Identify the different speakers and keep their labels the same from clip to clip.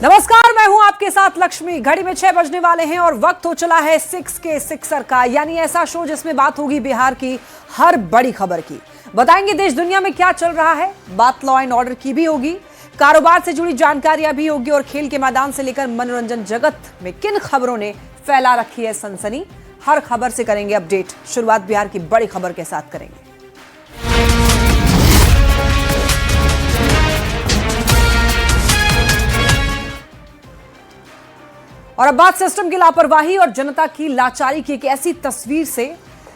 Speaker 1: नमस्कार, मैं हूं आपके साथ लक्ष्मी। घड़ी में 6 बजने वाले हैं और वक्त हो चला है 6 के सिक्सर का, यानी ऐसा शो जिसमें बात होगी बिहार की हर बड़ी खबर की। बताएंगे देश दुनिया में क्या चल रहा है, बात लॉ एंड ऑर्डर की भी होगी, कारोबार से जुड़ी जानकारियां भी होगी और खेल के मैदान से लेकर मनोरंजन जगत में किन खबरों ने फैला रखी है सनसनी, हर खबर से करेंगे अपडेट। शुरुआत बिहार की बड़ी खबर के साथ करेंगे। और अब बात सिस्टम की लापरवाही और जनता की लाचारी की एक ऐसी तस्वीर से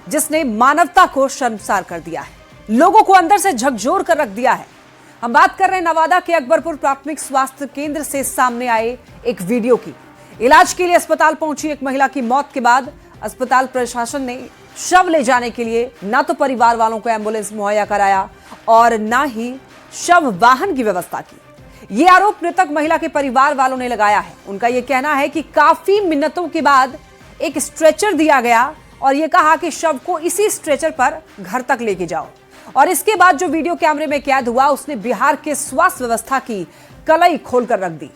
Speaker 1: जिसने मानवता को शर्मसार कर दिया है, लोगों को अंदर से झकझोर कर रख दिया है। हम बात कर रहे हैं नवादा के अकबरपुर प्राथमिक स्वास्थ्य केंद्र से सामने आए एक वीडियो की। इलाज के लिए अस्पताल पहुंची एक महिला की मौत के बाद अस्पताल प्रशासन ने शव ले जाने के लिए ना तो परिवार वालों को एम्बुलेंस मुहैया कराया और ना ही शव वाहन की व्यवस्था की। ये आरोप मृतक महिला के परिवार वालों ने लगाया है। उनका यह कहना है कि काफी मिन्नतों के बाद एक स्ट्रेचर दिया गया और यह कहा कि शव को इसी स्ट्रेचर पर घर तक लेके जाओ। और इसके बाद जो वीडियो कैमरे में कैद हुआ उसने बिहार के स्वास्थ्य व्यवस्था की कलई खोलकर रख दी।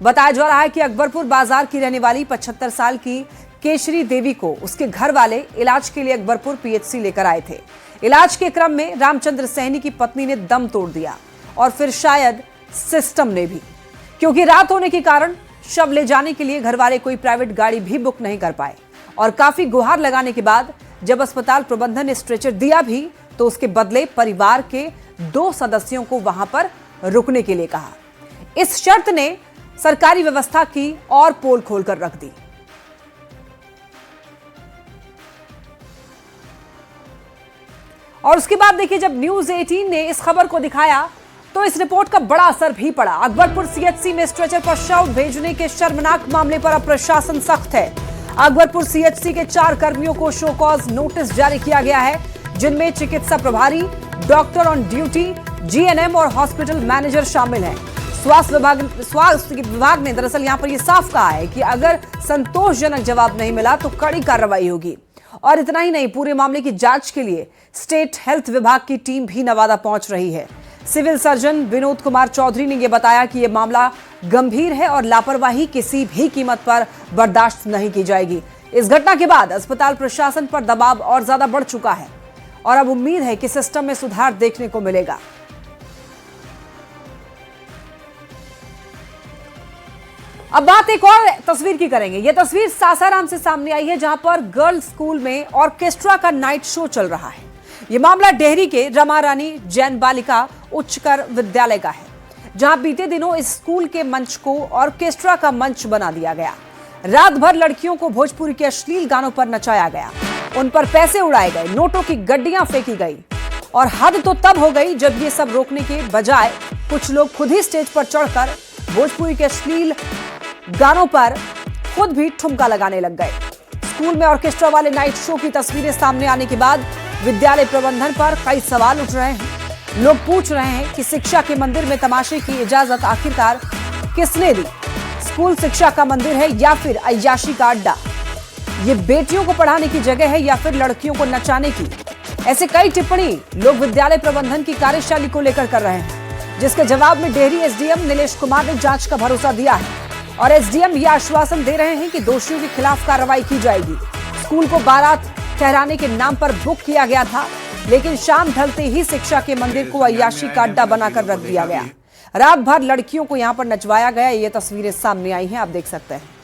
Speaker 1: बताया जा रहा है कि अकबरपुर बाजार की रहने वाली 75 साल की केशरी देवी को उसके घर वाले इलाज के लिए अकबरपुर पीएचसी लेकर आए थे। इलाज के क्रम में रामचंद्र सहनी की पत्नी ने दम तोड़ दिया और फिर शायद सिस्टम ने भी, क्योंकि रात होने के कारण शव ले जाने के लिए घर वाले कोई प्राइवेट गाड़ी भी बुक नहीं कर पाए। और काफी गुहार लगाने के बाद जब अस्पताल प्रबंधन ने स्ट्रेचर दिया भी तो उसके बदले परिवार के 2 सदस्यों को वहां पर रुकने के लिए कहा। इस शर्त ने सरकारी व्यवस्था की और पोल खोलकर रख दी। और उसके बाद देखिए, जब न्यूज 18 ने इस खबर को दिखाया तो इस रिपोर्ट का बड़ा असर भी पड़ा। अकबरपुर सीएचसी में स्ट्रेचर पर शव भेजने के शर्मनाक मामले पर अब प्रशासन सख्त है। अकबरपुर सीएचसी के 4 कर्मियों को शो कॉज नोटिस जारी किया गया है, जिनमें चिकित्सा प्रभारी, डॉक्टर ऑन ड्यूटी, जीएनएम और हॉस्पिटल मैनेजर शामिल हैं। स्वास्थ्य विभाग ने दरअसल यहां पर यह साफ कहा है कि अगर संतोषजनक जवाब नहीं मिला तो कड़ी कार्रवाई होगी। और इतना ही नहीं, पूरे मामले की जांच के लिए स्टेट हेल्थ विभाग की टीम भी नवादा पहुंच रही है। सिविल सर्जन विनोद कुमार चौधरी ने यह बताया कि यह मामला गंभीर है और लापरवाही किसी भी कीमत पर बर्दाश्त नहीं की जाएगी। इस घटना के बाद अस्पताल प्रशासन पर दबाव और ज्यादा बढ़ चुका है और अब उम्मीद है कि सिस्टम में सुधार देखने को मिलेगा। अब बात एक और तस्वीर की करेंगे। यह तस्वीर सासाराम से सामने आई है, जहां पर गर्ल्स स्कूल में ऑर्केस्ट्रा का नाइट शो चल रहा है। यह मामला डेहरी के रमा रानी जैन बालिका उच्चकर विद्यालय का है, जहां बीते दिनों इस स्कूल के मंच को ऑर्केस्ट्रा का मंच बना दिया गया। रात भर लड़कियों को भोजपुरी के अश्लील गानों पर नचाया गया, उन पर पैसे उड़ाए गए, नोटों की गड्डियां फेंकी गई। और हद तो तब हो गई जब ये सब रोकने के बजाय कुछ लोग खुद ही स्टेज पर चढ़कर भोजपुरी के अश्लील गानों पर खुद भी ठुमका लगाने लग गए। स्कूल में ऑर्केस्ट्रा वाले नाइट शो की तस्वीरें सामने आने के बाद विद्यालय प्रबंधन पर कई सवाल उठ रहे हैं। लोग पूछ रहे हैं कि शिक्षा के मंदिर में तमाशे की इजाजत आखिरकार किसने दी? स्कूल शिक्षा का मंदिर है या फिर अय्याशी का अड्डा? ये बेटियों को पढ़ाने की जगह है या फिर लड़कियों को नचाने की? ऐसे कई टिप्पणी लोग विद्यालय प्रबंधन की कार्यशैली को लेकर कर रहे हैं, जिसके जवाब में डेहरी एसडीएम नीलेश कुमार ने जांच का भरोसा दिया है। और एसडीएम यह आश्वासन दे रहे हैं कि दोषियों के खिलाफ कार्रवाई की जाएगी। स्कूल को बारात ठहराने के नाम पर बुक किया गया था, लेकिन शाम ढलते ही शिक्षा के मंदिर को अय्याशी का अड्डा बनाकर रख दिया गया। रात भर लड़कियों को यहां पर नचवाया गया। ये तस्वीरें सामने आई हैं, आप देख सकते हैं।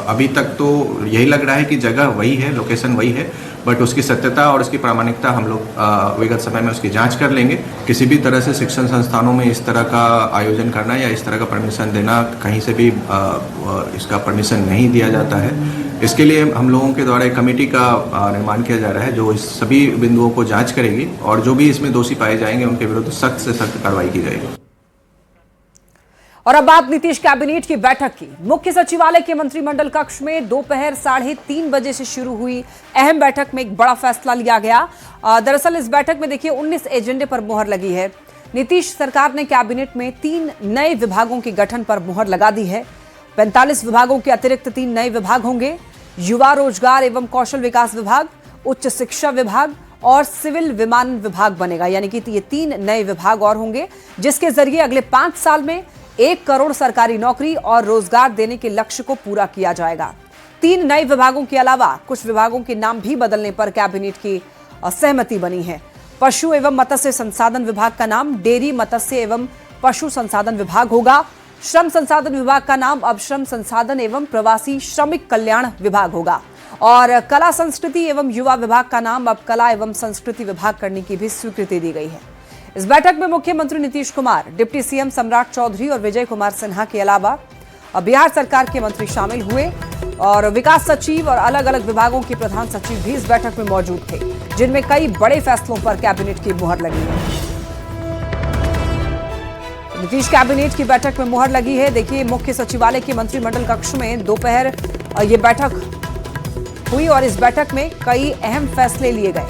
Speaker 2: अभी तक तो यही लग रहा है कि जगह वही है, लोकेशन वही है, बट उसकी सत्यता और उसकी प्रामाणिकता हम लोग विगत समय में उसकी जांच कर लेंगे। किसी भी तरह से शिक्षण संस्थानों में इस तरह का आयोजन करना या इस तरह का परमिशन देना, कहीं से भी इसका परमिशन नहीं दिया जाता है। इसके लिए हम लोगों के द्वारा एक कमेटी का निर्माण किया जा रहा है, जो इस सभी बिंदुओं को जाँच करेगी और जो भी इसमें दोषी पाए जाएंगे उनके विरुद्ध सख्त से सख्त कार्रवाई की जाएगी।
Speaker 1: और अब बात नीतीश कैबिनेट की बैठक की। मुख्य सचिवालय के मंत्रिमंडल कक्ष में दोपहर 3:30 बजे से शुरू हुई अहम बैठक में एक बड़ा फैसला लिया गया। दरअसल इस बैठक में देखिए 19 एजेंडे पर मुहर लगी है। नीतीश सरकार ने कैबिनेट में 3 नए विभागों के गठन पर मुहर लगा दी है। 45 विभागों के अतिरिक्त 3 नए विभाग होंगे। युवा रोजगार एवं कौशल विकास विभाग, उच्च शिक्षा विभाग और सिविल विमानन विभाग बनेगा। यानी कि ये 3 नए विभाग और होंगे, जिसके जरिए अगले 5 साल में 1 करोड़ सरकारी नौकरी और रोजगार देने के लक्ष्य को पूरा किया जाएगा। 3 नए विभागों के अलावा कुछ विभागों के नाम भी बदलने पर कैबिनेट की सहमति बनी है। पशु एवं मत्स्य संसाधन विभाग का नाम डेयरी मत्स्य एवं पशु संसाधन विभाग होगा। श्रम संसाधन विभाग का नाम अब श्रम संसाधन एवं प्रवासी श्रमिक कल्याण विभाग होगा और कला संस्कृति एवं युवा विभाग का नाम अब कला एवं संस्कृति विभाग करने की भी स्वीकृति दी गई है। इस बैठक में मुख्यमंत्री नीतीश कुमार, डिप्टी सीएम सम्राट चौधरी और विजय कुमार सिन्हा के अलावा बिहार सरकार के मंत्री शामिल हुए और विकास सचिव और अलग अलग विभागों के प्रधान सचिव भी इस बैठक में मौजूद थे, जिनमें कई बड़े फैसलों पर कैबिनेट की मुहर लगी है। नीतीश कैबिनेट की बैठक में मुहर लगी है। देखिए, मुख्य सचिवालय के मंत्रिमंडल कक्ष में दोपहर ये बैठक हुई और इस बैठक में कई अहम फैसले लिए गए।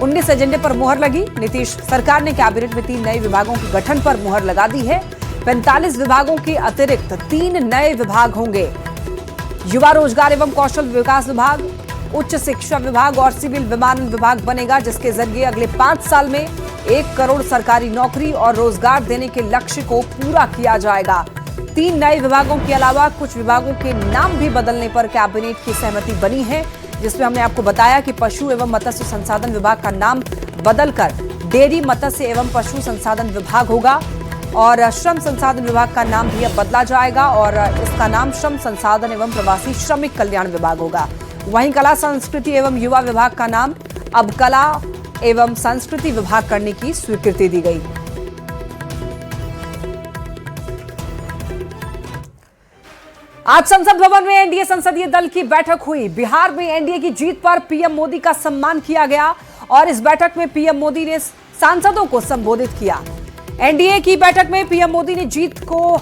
Speaker 1: 19 एजेंडे पर मुहर लगी। नीतीश सरकार ने कैबिनेट में 3 नए विभागों के गठन पर मुहर लगा दी है। 45 विभागों के अतिरिक्त 3 नए विभाग होंगे। युवा रोजगार एवं कौशल विकास विभाग, उच्च शिक्षा विभाग और सिविल विमानन विभाग बनेगा, जिसके जरिए अगले 5 साल में 1 करोड़ सरकारी नौकरी और रोजगार देने के लक्ष्य को पूरा किया जाएगा। 3 नए विभागों के अलावा कुछ विभागों के नाम भी बदलने पर कैबिनेट की सहमति बनी है, जिसमें हमने आपको बताया कि पशु एवं मत्स्य संसाधन विभाग का नाम बदलकर डेयरी मत्स्य एवं पशु संसाधन विभाग होगा और श्रम संसाधन विभाग का नाम भी अब बदला जाएगा और इसका नाम श्रम संसाधन एवं प्रवासी श्रमिक कल्याण विभाग होगा। वहीं कला संस्कृति एवं युवा विभाग का नाम अब कला एवं संस्कृति विभाग करने की स्वीकृति दी गई। आज संसद भवन में एनडीए संसदीय दल की बैठक हुई। बिहार में एनडीए की जीत पर पीएम मोदी का सम्मान किया गया और इस बैठक में पीएम मोदी ने सांसदों को संबोधित किया। एनडीए की बैठक में पीएम मोदी ने जीत को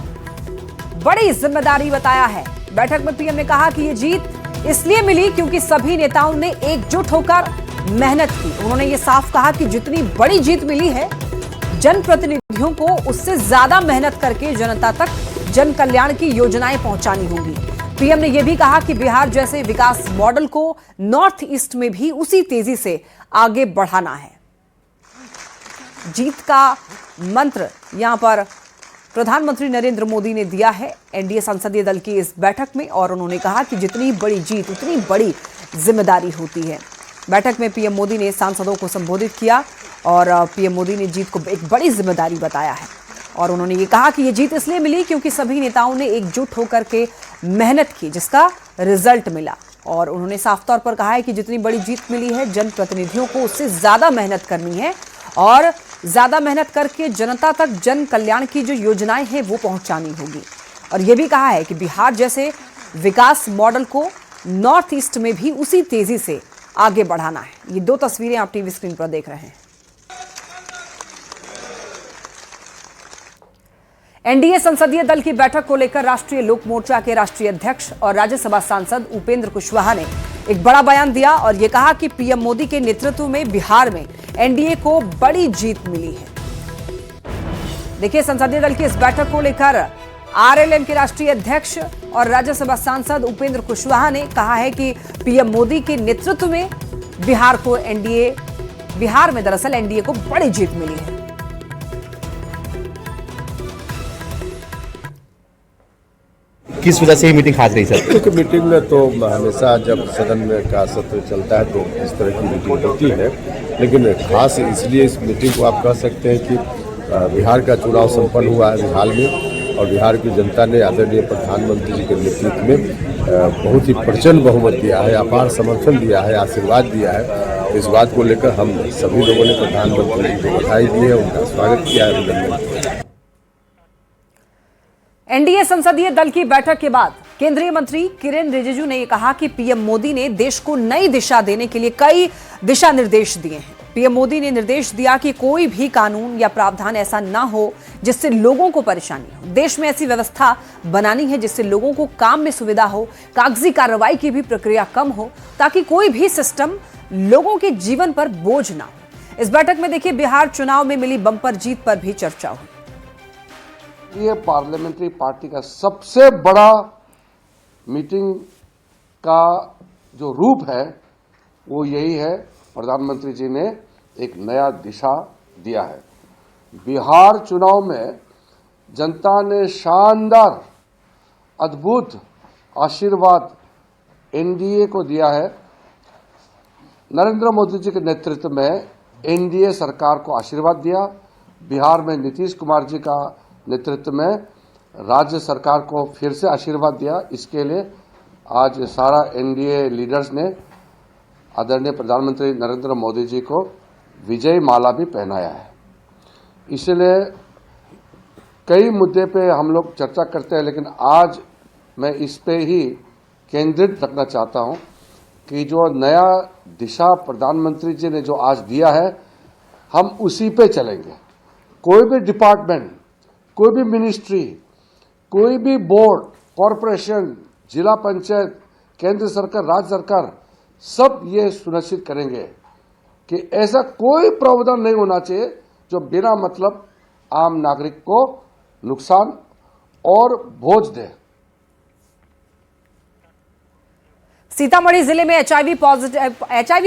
Speaker 1: बड़ी जिम्मेदारी बताया है। बैठक में पीएम ने कहा कि ये जीत इसलिए मिली क्योंकि सभी नेताओं ने एकजुट होकर मेहनत की। उन्होंने ये साफ कहा कि जितनी बड़ी जीत मिली है, जनप्रतिनिधियों को उससे ज्यादा मेहनत करके जनता तक जन कल्याण की योजनाएं पहुंचानी होगी। पीएम ने यह भी कहा कि बिहार जैसे विकास मॉडल को नॉर्थ ईस्ट में भी उसी तेजी से आगे बढ़ाना है। जीत का मंत्र यहां पर प्रधानमंत्री नरेंद्र मोदी ने दिया है एनडीए संसदीय दल की इस बैठक में और उन्होंने कहा कि जितनी बड़ी जीत उतनी बड़ी जिम्मेदारी होती है। बैठक में पीएम मोदी ने सांसदों को संबोधित किया और पीएम मोदी ने जीत को एक बड़ी जिम्मेदारी बताया है और उन्होंने ये कहा कि ये जीत इसलिए मिली क्योंकि सभी नेताओं ने एकजुट होकर के मेहनत की, जिसका रिजल्ट मिला। और उन्होंने साफ तौर पर कहा है कि जितनी बड़ी जीत मिली है, जनप्रतिनिधियों को उससे ज्यादा मेहनत करनी है और ज्यादा मेहनत करके जनता तक जन कल्याण की जो योजनाएं हैं वो पहुंचानी होगी। और ये भी कहा है कि बिहार जैसे विकास मॉडल को नॉर्थ ईस्ट में भी उसी तेजी से आगे बढ़ाना है। ये 2 तस्वीरें आप टीवी स्क्रीन पर देख रहे हैं। एनडीए संसदीय दल की बैठक को लेकर राष्ट्रीय लोक मोर्चा के राष्ट्रीय अध्यक्ष और राज्यसभा सांसद उपेंद्र कुशवाहा ने एक बड़ा बयान दिया और यह कहा कि पीएम मोदी के नेतृत्व में बिहार में एनडीए को बड़ी जीत मिली है। देखिए, संसदीय दल की इस बैठक को लेकर आरएलएन के राष्ट्रीय अध्यक्ष और राज्यसभा सांसद उपेंद्र कुशवाहा ने कहा है कि पीएम मोदी के नेतृत्व में बिहार में दरअसल एनडीए को बड़ी जीत मिली है।
Speaker 3: किस वजह से ये मीटिंग खास रही सर?
Speaker 4: क्योंकि मीटिंग में तो हमेशा जब सदन में का सत्र चलता है तो इस तरह की मीटिंग होती है, लेकिन खास इसलिए इस मीटिंग को आप कह सकते हैं कि बिहार का चुनाव संपन्न हुआ है हाल में और बिहार की जनता ने आदरणीय प्रधानमंत्री जी के नेतृत्व में बहुत ही प्रचंड बहुमत दिया है, अपार समर्थन दिया है, आशीर्वाद दिया है। तो इस बात को लेकर हम सभी लोगों ने प्रधानमंत्री जी को बधाई दी है, उनका स्वागत किया है।
Speaker 1: एनडीए संसदीय दल की बैठक के बाद केंद्रीय मंत्री किरेन रिजिजू ने कहा कि पीएम मोदी ने देश को नई दिशा देने के लिए कई दिशा निर्देश दिए हैं। पीएम मोदी ने निर्देश दिया कि कोई भी कानून या प्रावधान ऐसा ना हो जिससे लोगों को परेशानी हो। देश में ऐसी व्यवस्था बनानी है जिससे लोगों को काम में सुविधा हो, कागजी कार्रवाई की भी प्रक्रिया कम हो, ताकि कोई भी सिस्टम लोगों के जीवन पर बोझ ना हो। इस बैठक में देखिए, बिहार चुनाव में मिली बम्पर जीत पर भी चर्चा हुई।
Speaker 5: ये पार्लियामेंट्री पार्टी का सबसे बड़ा मीटिंग का जो रूप है वो यही है। प्रधानमंत्री जी ने एक नया दिशा दिया है। बिहार चुनाव में जनता ने शानदार अद्भुत आशीर्वाद एनडीए को दिया है। नरेंद्र मोदी जी के नेतृत्व में एनडीए सरकार को आशीर्वाद दिया। बिहार में नीतीश कुमार जी का नेतृत्व में राज्य सरकार को फिर से आशीर्वाद दिया। इसके लिए आज सारा एनडीए लीडर्स ने आदरणीय प्रधानमंत्री नरेंद्र मोदी जी को विजय माला भी पहनाया है। इसलिए कई मुद्दे पे हम लोग चर्चा करते हैं, लेकिन आज मैं इस पे ही केंद्रित रखना चाहता हूं कि जो नया दिशा प्रधानमंत्री जी ने जो आज दिया है, हम उसी पे चलेंगे। कोई भी डिपार्टमेंट, कोई भी मिनिस्ट्री, कोई भी बोर्ड, कॉरपोरेशन, जिला पंचायत, केंद्र सरकार, राज्य सरकार, सब ये सुनिश्चित करेंगे कि ऐसा कोई प्रावधान नहीं होना चाहिए जो बिना मतलब आम नागरिक को नुकसान और बोझ दे।
Speaker 1: सीतामढ़ी जिले में एचआईवी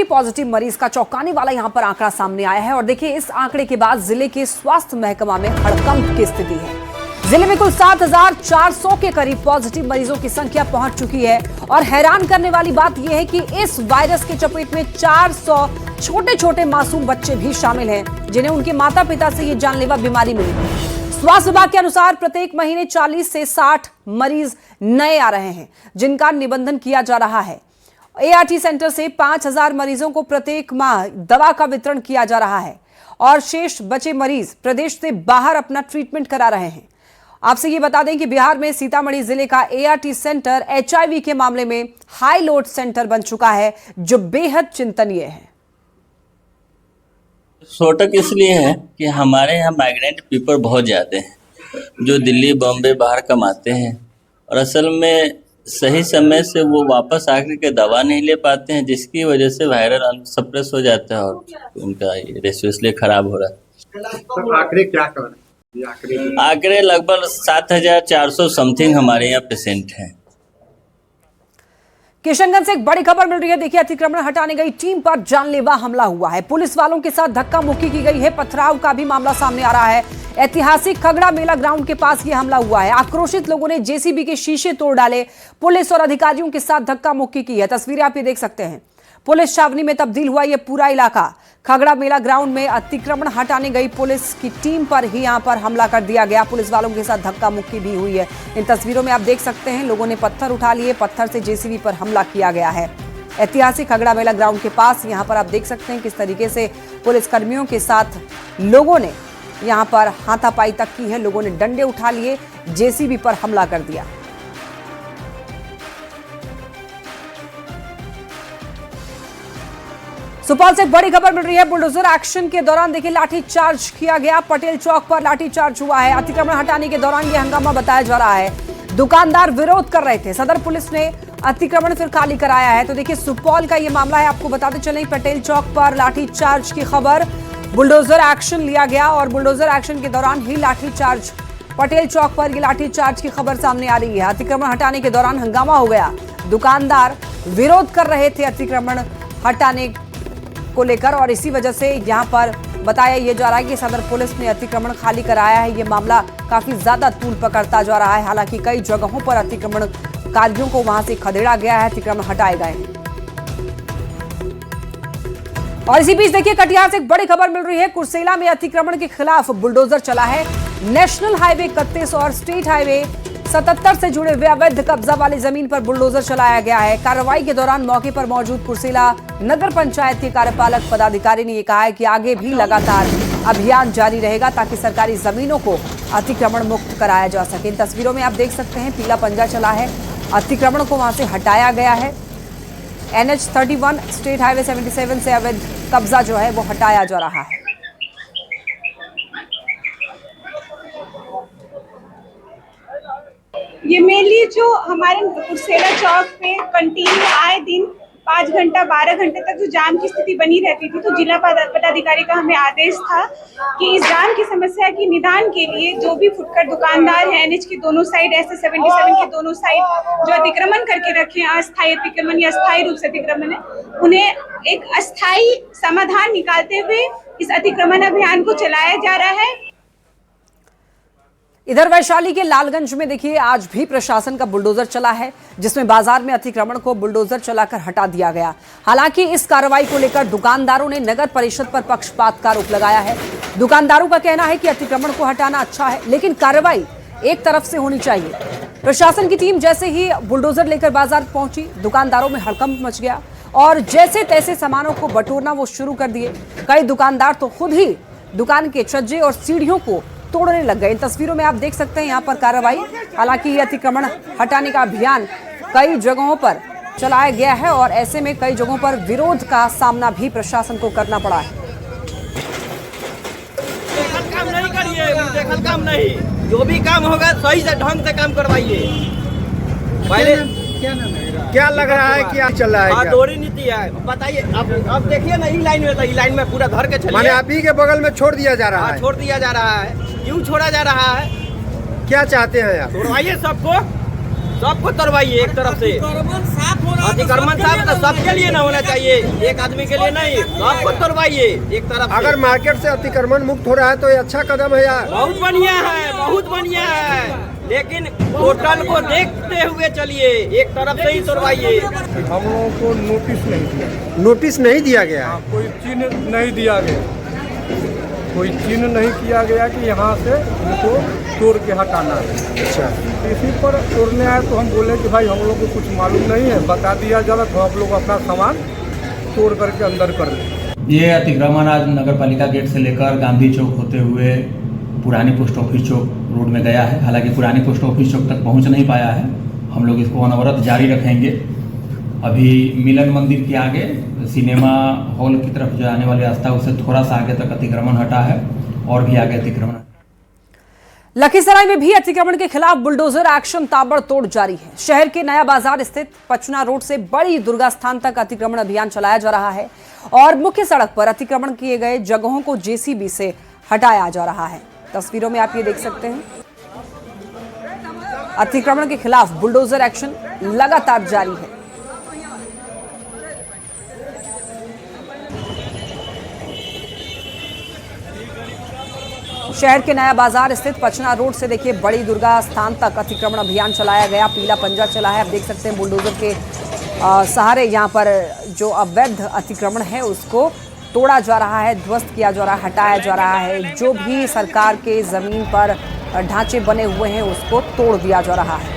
Speaker 1: पॉजिटिव मरीज का चौंकाने वाला यहां पर आंकड़ा सामने आया है और देखिए इस आंकड़े के बाद जिले के स्वास्थ्य महकमा में हड़कंप की स्थिति है। जिले में कुल 7,400 के करीब पॉजिटिव मरीजों की संख्या पहुंच चुकी है और हैरान करने वाली बात यह है कि इस वायरस के चपेट में 400 छोटे छोटे मासूम बच्चे भी शामिल हैं, जिन्हें उनके माता पिता से ये जानलेवा बीमारी मिली है। स्वास्थ्य विभाग के अनुसार प्रत्येक महीने 40 से 60 मरीज नए आ रहे हैं, जिनका निबंधन किया जा रहा है। एआरटी सेंटर से 5,000 मरीजों को प्रत्येक माह दवा का वितरण किया जा रहा है और शेष बचे मरीज प्रदेश से बाहर अपना ट्रीटमेंट करा रहे हैं। आपसे ये बता दें कि बिहार में सीतामढ़ी जिले का एआरटी सेंटर एचआईवी के मामले में हाई लोड सेंटर बन चुका है, जो बेहद चिंतनीय है।
Speaker 6: शॉर्टक इसलिए है कि हमारे यहाँ माइग्रेंट पीपल बहुत ज़्यादा हैं, जो दिल्ली बॉम्बे बाहर कमाते हैं और असल में सही समय से वो वापस आकर के दवा नहीं ले पाते हैं, जिसकी वजह से वायरल सप्रेस हो जाता है और उनका रेशियो इसलिए खराब हो रहा है।
Speaker 7: तो आंकड़े क्या कर रहे हैं?
Speaker 6: आंकड़े लगभग 7,400 समथिंग हमारे यहाँ पेशेंट हैं।
Speaker 1: किशनगंज से एक बड़ी खबर मिल रही है। देखिए, अतिक्रमण हटाने गई टीम पर जानलेवा हमला हुआ है। पुलिस वालों के साथ धक्का मुक्की की गई है। पथराव का भी मामला सामने आ रहा है। ऐतिहासिक खगड़ा मेला ग्राउंड के पास यह हमला हुआ है। आक्रोशित लोगों ने जेसीबी के शीशे तोड़ डाले। पुलिस और अधिकारियों के साथ धक्का मुक्की की है। तस्वीरें आप ये देख सकते हैं। पुलिस छावनी में तब्दील हुआ यह पूरा इलाका। खगड़ा मेला ग्राउंड में अतिक्रमण हटाने गई पुलिस की टीम पर ही यहां पर हमला कर दिया गया। पुलिस वालों के साथ धक्का मुक्की भी हुई है। इन तस्वीरों में आप देख सकते हैं, लोगों ने पत्थर उठा लिए। पत्थर से जेसीबी पर हमला किया गया है। ऐतिहासिक खगड़ा मेला ग्राउंड के पास यहां पर आप देख सकते हैं किस तरीके से पुलिस कर्मियों के साथ लोगों ने यहां पर हाथापाई तक की है। लोगों ने डंडे उठा लिए, जेसीबी पर हमला कर दिया। सुपौल से बड़ी खबर मिल रही है। बुलडोजर एक्शन के दौरान देखिए लाठीचार्ज किया गया। पटेल चौक पर लाठीचार्ज हुआ है। अतिक्रमण हटाने के दौरान यह हंगामा बताया जा रहा है। दुकानदार विरोध कर रहे थे। सदर पुलिस ने अतिक्रमण फिर खाली कराया है। तो देखिए, सुपौल का यह मामला है। आपको बताते चलें, पटेल चौक पर लाठीचार्ज की खबर। बुलडोजर एक्शन लिया गया और बुलडोजर एक्शन के दौरान ही लाठीचार्ज, पटेल चौक पर यह लाठीचार्ज की खबर सामने आ रही है। अतिक्रमण हटाने के दौरान हंगामा हो गया। दुकानदार विरोध कर रहे थे अतिक्रमण हटाने को लेकर और इसी वजह से यहां पर बताया यह जा रहा है कि सदर पुलिस ने अतिक्रमण खाली कराया है। यह मामला काफी ज्यादा तूल पकड़ता जा रहा है। हालांकि कई जगहों पर अतिक्रमणकारियों को वहां से खदेड़ा गया है, अतिक्रमण हटाए गए। और इसी बीच देखिए, कटिहार से एक बड़ी खबर मिल रही है। कुर्सेला में अतिक्रमण के खिलाफ बुलडोजर चला है। नेशनल हाईवे 31 और स्टेट हाईवे 77 से जुड़े अवैध कब्जा वाली जमीन पर बुलडोजर चलाया गया है। कार्रवाई के दौरान मौके पर मौजूद कुर्सेला नगर पंचायत के कार्यपालक पदाधिकारी ने यह कहा है कि आगे भी लगातार अभियान जारी रहेगा ताकि सरकारी जमीनों को अतिक्रमण मुक्त कराया जा सके। इन तस्वीरों में आप देख सकते हैं, पीला पंजा चला है। अतिक्रमण को वहां से हटाया गया है। NH 31 स्टेट हाईवे 77 से अवैध कब्जा जो है वो हटाया जा रहा है।
Speaker 8: ये मेनली जो हमारे कुर्सेला चौक पे कंटिन्यू आए दिन
Speaker 7: 5 घंटा 12 घंटे तक जो जाम की स्थिति बनी रहती थी, तो जिला पदाधिकारी का हमें आदेश था कि इस जाम की समस्या के निदान के लिए जो भी फुटकर दुकानदार हैं एनएच के दोनों साइड, ऐसे 77 के दोनों साइड जो अतिक्रमण करके रखे हैं, अस्थायी अतिक्रमण या स्थायी रूप से अतिक्रमण है, उन्हें एक अस्थायी समाधान निकालते हुए इस अतिक्रमण अभियान को चलाया जा रहा है।
Speaker 1: इधर वैशाली के लालगंज में देखिए आज भी प्रशासन का बुलडोजर चला है, जिसमें बाजार में अतिक्रमण को बुलडोजर चलाकर हटा दिया गया। हालांकि इस कार्रवाई को लेकर दुकानदारों ने नगर परिषद पर पक्षपात का आरोप लगाया है। दुकानदारों का कहना है कि अतिक्रमण को हटाना अच्छा है, लेकिन कार्रवाई एक तरफ से होनी चाहिए। प्रशासन की टीम जैसे ही बुलडोजर लेकर बाजार पहुंची, दुकानदारों में हड़कंप मच गया और जैसे तैसे सामानों को बटोरना वो शुरू कर दिए। कई दुकानदार तो खुद ही दुकान के छज्जे और सीढ़ियों को तोड़ने लग गए। इन तस्वीरों में आप देख सकते हैं यहाँ पर कार्रवाई। हालांकि ये अतिक्रमण हटाने का अभियान कई जगहों पर चलाया गया है और ऐसे में कई जगहों पर विरोध का सामना भी प्रशासन को करना पड़ा है।
Speaker 8: काम नहीं करिए, देखल काम नहीं, जो भी काम होगा सही से ढंग से काम करवाइए। पहले
Speaker 9: क्या लग रहा है, क्या चल रहा है?
Speaker 8: हाथोड़ी नीति है, बताइए। अब देखिए ना, ई लाइन में पूरा धर के चलिए।
Speaker 9: माने आप ही के बगल में छोड़ दिया जा रहा है?
Speaker 8: छोड़ दिया जा रहा है। क्यों छोड़ा जा रहा है?
Speaker 9: क्या चाहते हैं आप?
Speaker 8: तोड़वाइए सबको तोड़वाइए एक तरफ से। अतिक्रमण साफ तो सबके लिए ना होना चाहिए, एक आदमी के लिए नहीं, सबको तोड़वाइए एक तरफ से।
Speaker 9: अगर मार्केट से अतिक्रमण मुक्त हो रहा है तो ये अच्छा कदम है यार।
Speaker 8: बहुत बढ़िया है, बहुत बढ़िया है, लेकिन टोटल को देखते हुए चलिए, एक तरफ से ही तोड़वाइए।
Speaker 10: हम लोगों को नोटिस नहीं दिया।
Speaker 9: नोटिस नहीं दिया गया है?
Speaker 10: कोई चिन्ह नहीं दिया गया, कोई चिन्ह नहीं किया गया कि यहाँ से उनको तोड़ के हटाना है।
Speaker 9: अच्छा,
Speaker 10: इसी पर तोड़ने आए तो हम बोले कि भाई हम लोग को कुछ मालूम नहीं है, बता दिया जाए तो आप लोग अपना सामान तोड़ करके अंदर कर लें।
Speaker 11: ये अतिक्रमण आज नगर पालिका गेट से लेकर गांधी चौक होते हुए पुरानी पोस्ट ऑफिस चौक रोड में गया है। हालांकि पुरानी पोस्ट ऑफिस चौक तक पहुंच नहीं पाया है, हम लोग इसको अनवरत जारी रखेंगे। अभी मिलन मंदिर के आगे सिनेमा हॉल की तरफ जो आने वाली रास्ता है उससे थोड़ा सा आगे तक अतिक्रमण हटा है और भी आगे अतिक्रमण।
Speaker 1: लखीसराय में भी अतिक्रमण के खिलाफ बुलडोजर एक्शन ताबड़तोड़ जारी है। शहर के नया बाजार स्थित पचना रोड से बड़ी दुर्गा स्थान तक अतिक्रमण अभियान चलाया जा रहा है और मुख्य सड़क पर अतिक्रमण किए गए जगहों को जेसीबी से हटाया जा रहा है। तस्वीरों में आप ये देख सकते हैं, अतिक्रमण के खिलाफ बुलडोजर एक्शन लगातार जारी है। शहर के नया बाजार स्थित पचना रोड से देखिए बड़ी दुर्गा स्थान तक अतिक्रमण अभियान चलाया गया। पीला पंजा चला है, आप देख सकते हैं बुलडोजर के सहारे यहाँ पर जो अवैध अतिक्रमण है उसको तोड़ा जा रहा है, ध्वस्त किया जा रहा है, हटाया जा रहा है। जो भी सरकार के जमीन पर ढांचे बने हुए हैं उसको तोड़ दिया जा रहा है।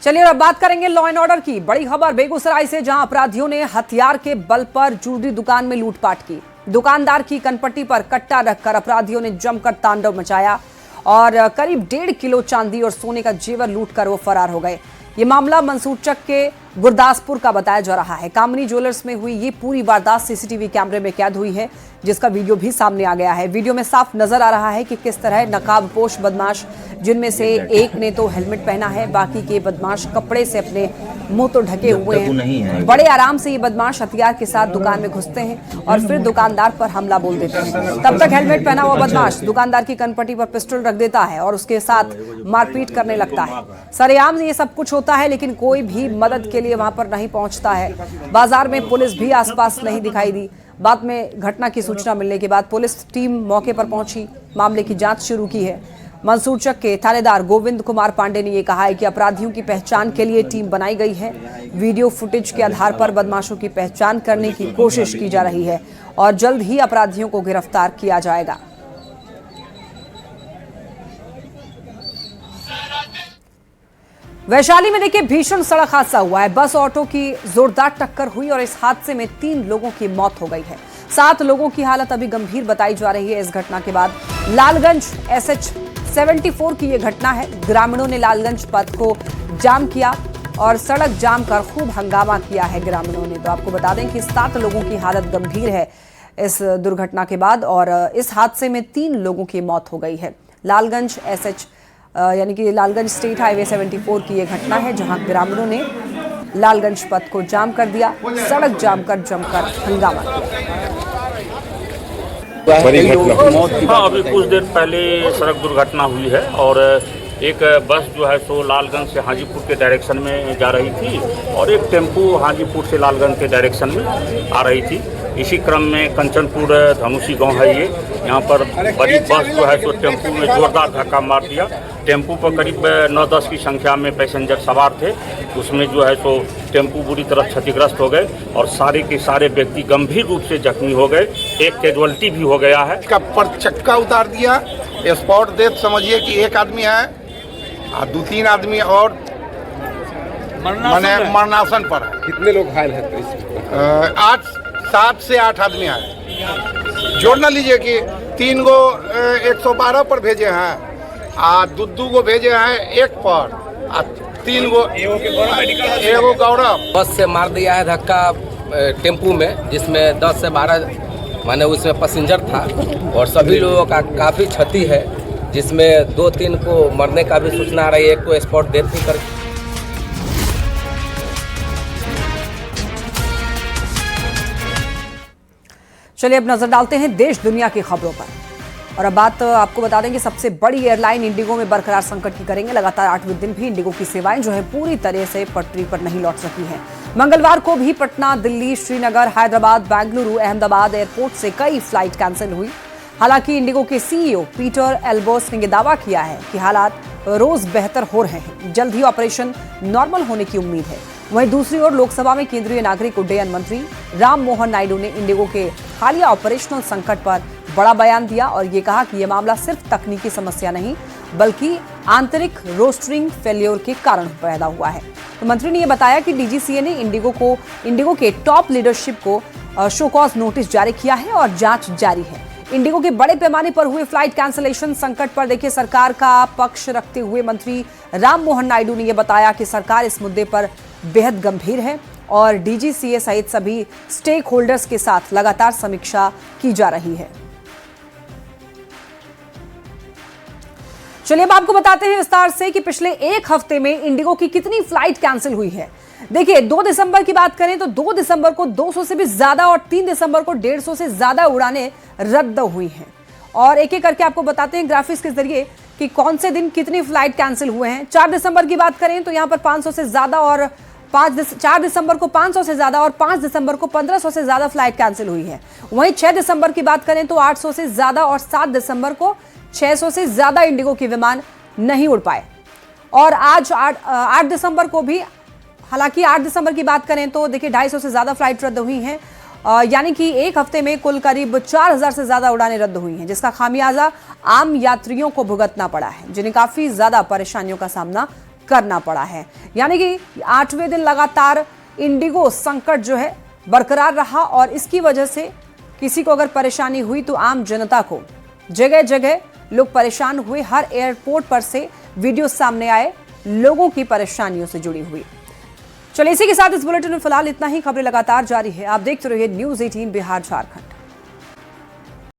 Speaker 1: चलिए अब बात करेंगे लॉ एंड ऑर्डर की। बड़ी खबर बेगूसराय से, जहां अपराधियों ने हथियार के बल पर ज्वेलरी दुकान में लूटपाट की। दुकानदार की कनपट्टी पर कट्टा रखकर अपराधियों ने जमकर तांडव मचाया और करीब 1.5 किलो चांदी और सोने का जेवर लूटकर वो फरार हो गए। ये मामला मंसूरचक के गुरदासपुर का बताया जा रहा है। कामनी ज्वेलर्स में हुई ये पूरी वारदात सीसीटीवी कैमरे में कैद हुई है, जिसका वीडियो भी सामने आ गया है। वीडियो में साफ नजर आ रहा है कि किस तरह नकाबपोश बदमाश, जिनमें से एक ने तो हेलमेट पहना है, बाकी के बदमाश कपड़े से अपने मुंह तो ढके हुए हैं। बड़े आराम से ये बदमाश हथियार के साथ दुकान में घुसते हैं और फिर दुकानदार पर हमला बोल देते हैं। तब तक हेलमेट पहना हुआ बदमाश दुकानदार की कनपट्टी पर पिस्टल रख देता है और उसके साथ मारपीट करने लगता है। सरेआम ये सब कुछ होता है, लेकिन कोई भी मदद के लिए वहां पर नहीं पहुंचता है। बाजार में पुलिस भी आसपास नहीं दिखाई दी। बाद में घटना की सूचना मिलने के बाद पुलिस टीम मौके पर पहुंची, मामले की जांच शुरू की है। मंसूरचक के थानेदार गोविंद कुमार पांडे ने यह कहा है कि अपराधियों की पहचान के लिए टीम बनाई गई है। वीडियो फुटेज के आधार पर बदमाशों की पहचान करने की कोशिश की जा रही है और जल्द ही अपराधियों को गिरफ्तार किया जाएगा। वैशाली में देखिए भीषण सड़क हादसा हुआ है। बस ऑटो की जोरदार टक्कर हुई और इस हादसे में 3 लोगों की मौत हो गई है। 7 लोगों की हालत अभी गंभीर बताई जा रही है। इस घटना के बाद लालगंज SH 74 की यह घटना है। ग्रामीणों ने लालगंज पथ को जाम किया और सड़क जाम कर खूब हंगामा किया है ग्रामीणों ने। तो आपको बता दें कि 7 लोगों की हालत गंभीर है। इस दुर्घटना के बाद और इस हादसे में 3 लोगों की मौत हो गई है। लालगंज एसएच यानी कि लालगंज स्टेट हाईवे 74 की ये घटना है, जहां ग्रामीणों ने लालगंज पथ को जाम कर दिया, सड़क जाम कर जमकर हंगामा किया।
Speaker 12: हाँ, अभी कुछ देर पहले सड़क दुर्घटना हुई है और एक बस जो है सो लालगंज से हाजीपुर के डायरेक्शन में जा रही थी और एक टेम्पो हाजीपुर से लालगंज के डायरेक्शन में आ रही थी। इसी क्रम में कंचनपुर धनुषी गांव है ये, यहाँ पर बड़ी बस जो है सो टेम्पो में जोरदार धक्का मार दिया। टेम्पो पर करीब 9-10 की संख्या में पैसेंजर सवार थे। उसमें जो है सो टेम्पो बुरी तरह क्षतिग्रस्त हो गए और सारे के सारे व्यक्ति गंभीर रूप से जख्मी हो गए। एक कैजुअल्टी भी हो गया है।
Speaker 13: इसका पर चक्का उतार दिया, स्पॉट डेथ समझिए कि एक आदमी है और 2-3 आदमी और मरणासन पर है।
Speaker 4: कितने लोग घायल हैं?
Speaker 13: 7 से 8 आदमी हैं। जोड़ ना लीजिए कि 3 गो 112 पर भेजे हैं और 2 गो भेजे हैं एक पर और 3 गो एगो गौरव।
Speaker 14: बस से मार दिया है धक्का टेम्पू में, जिसमें 10 से 12 माने उसमें पैसेंजर था और सभी लोगों का काफ़ी क्षति है, जिसमें 2-3 को मरने का भी सूचना आ रही है, एक को स्पॉट डेथ भी कर।
Speaker 1: चलिए अब नजर डालते हैं देश दुनिया की खबरों पर और अब बात आपको बता दें कि सबसे बड़ी एयरलाइन इंडिगो में बरकरार संकट की करेंगे। लगातार 8वें दिन भी इंडिगो की सेवाएं जो है पूरी तरह से पटरी पर नहीं लौट सकी हैं। मंगलवार को भी पटना, दिल्ली, श्रीनगर, हैदराबाद, बेंगलुरु, अहमदाबाद एयरपोर्ट से कई फ्लाइट कैंसिल हुई। हालांकि इंडिगो के सीईओ पीटर एल्बोस ने दावा किया है कि हालात रोज बेहतर हो रहे हैं, जल्द ही ऑपरेशन नॉर्मल होने की उम्मीद है। वहीं दूसरी ओर लोकसभा में केंद्रीय नागरिक उड्डयन मंत्री राम मोहन नायडू ने इंडिगो के हालिया ऑपरेशनल संकट पर बड़ा बयान दिया और ये कहा कि यह मामला सिर्फ तकनीकी समस्या नहीं बल्कि आंतरिक रोस्टरिंग फेल्योर के कारण पैदा हुआ है। तो मंत्री ने यह बताया कि डीजीसीए ने इंडिगो के टॉप लीडरशिप को शो कॉज नोटिस जारी किया है और जांच जारी है। इंडिगो के बड़े पैमाने पर हुए फ्लाइट कैंसिलेशन संकट पर देखिए सरकार का पक्ष रखते हुए मंत्री राम मोहन नायडू ने यह बताया कि सरकार इस मुद्दे पर बेहद गंभीर है और डीजीसीए सहित सभी स्टेक होल्डर्स के साथ लगातार समीक्षा की जा रही है। चलिए अब आपको बताते हैं विस्तार से कि पिछले एक हफ्ते में इंडिगो की कितनी फ्लाइट कैंसिल हुई है। देखिए 2 दिसंबर की बात करें तो 2 दिसंबर को 200 से भी ज्यादा और 3 दिसंबर को 150 से ज्यादा उड़ानें रद्द हुई हैं और एक एक करके आपको बताते हैं ग्राफिक्स के जरिए कि कौन से दिन कितनी फ्लाइट कैंसिल हुए हैं। 4 दिसंबर की बात करें तो यहां पर 500 से ज्यादा और 4 दिसंबर को 500 से ज्यादा और 5 दिसंबर को 1500 से ज्यादा फ्लाइट कैंसिल हुई है। वहीं 6 दिसंबर की बात करें तो 800 से ज्यादा और 7 दिसंबर को 600 से ज्यादा इंडिगो के विमान नहीं उड़ पाए। और आज 8 दिसंबर को भी, हालांकि 8 दिसंबर की बात करें तो देखिए 250 से ज्यादा फ्लाइट रद्द हुई हैं, यानी कि एक हफ्ते में कुल करीब 4000 से ज्यादा उड़ानें रद्द हुई हैं, जिसका खामियाजा आम यात्रियों को भुगतना पड़ा है, जिन्हें काफी ज्यादा परेशानियों का सामना करना पड़ा है। यानी कि 8वें दिन लगातार इंडिगो संकट जो है बरकरार रहा और इसकी वजह से किसी को अगर परेशानी हुई तो आम जनता को जगह जगह लोग परेशान हुए। हर एयरपोर्ट पर से वीडियो सामने आए लोगों की परेशानियों से जुड़ी हुई। चलिए इसी के साथ इस बुलेटिन में फिलहाल इतना ही। खबरें लगातार जारी है, आप देखते रहिए न्यूज़ 18 बिहार झारखंड।